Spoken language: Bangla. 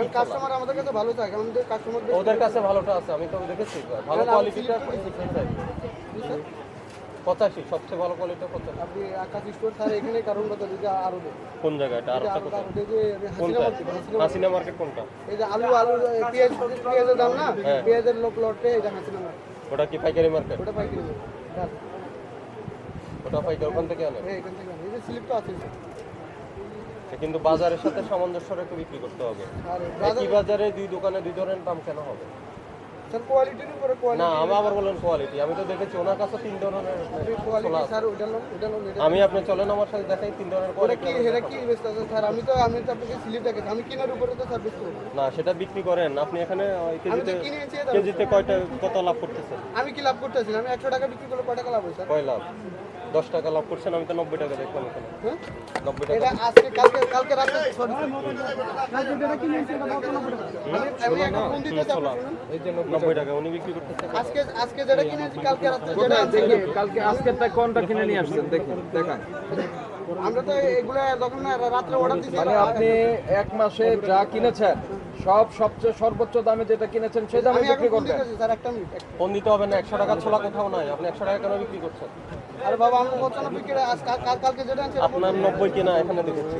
কি কাস্টমার আমাদের কাছে ভালো চায়, আমাদের কাস্টমার ওদের কাছে ভালোটা আছে, আমি তো দেখেছি ভালো কোয়ালিটিটা 85 সবচেয়ে ভালো কোয়ালিটি 85। আপনি আকাশ স্টোর স্যার এখানে কারণ কথা যদি আরো দেন কোন জায়গায় এটা আরেকটা কথা হাসিনা কোনটা মার্কেট, হাসিনা মার্কেট কোনটা? এই যে আলু পেঁয়াজের দাম না, পেঁয়াজের লটে এটা হাসিনা মার্কেট। ওটা কি পাইকারি মার্কেট? ওটা পাইকারি দাম, ওটা পাইকারি ওখান থেকে আনে। এখান থেকে এই যে স্লিপ তো আছে কিন্তু বাজারের সাথে সামঞ্জস্য রেখে বিক্রি করতে হবে। একই বাজারে দুই দোকানে দুই ধরনের দাম কেন হবে? স্যার কোয়ালিটির উপরে না কোয়ালিটি আমি আবার বলেন কোয়ালিটি, আমি তো দেখেছি ওনার কাছে তিন ধরনের ছোলা আছে। স্যার ওটা আমি আপনি চলেন আমার সাথে দেখাই তিন ধরনের ওটা কোয়ালিটি। কি এটা কি বেচতে আছে স্যার? আমি তো আপনাকে স্লিপ দেখেছি, আমি কেনার উপরে তো স্যার বেচতে হবে। না সেটা বিক্রি করেন আপনি, এখানে আমি তো কিনেছি এটা। কেজিতে কত লাভ করতেছেন? আমি কি লাভ করতেছি? আমি 100 টাকা বিক্রি করলে কয় টাকা লাভ হয় স্যার? কয় লাভ? 10 টাকা লাভ করছেন, আমি তো 90 টাকা দেখলাম এখানে। হ্যাঁ 90 টাকা। এটা আজকে কালকে রাতে সরি কালকে যেটা কিনেছি এটা 90 টাকা। আমি একটা ফোন দিতে চাই শুনুন। এই যে 90 টাকা উনি বিক্রি করতেছেন। আজকে যেটা কিনেছি কালকে রাতে যেটা দেখি কালকে আজকেরটা কোনটা কিনে নিয়ে আসছেন দেখি দেখান। আমরা তো এগুলো যখন রাত্রে অর্ডার দিছি মানে আপনি এক মাসে যা কিনেছেন সবচেয়ে সর্বোচ্চ দামে যেটা কিনেছেন সেই দামে আমি এখন বিক্রি ফোন করবেন। দিতেছি স্যার, একটা মিনিট। ফোন দিতে হবে না, 100 টাকা ছোলা কোথাও নাই, আপনি 100 টাকা কেন বিক্রি করছেন? আরে বাবা আমি 95 বিক্রি কালকে যেটা আনছি আপনার 90 কিনা এখানে দেখেছি।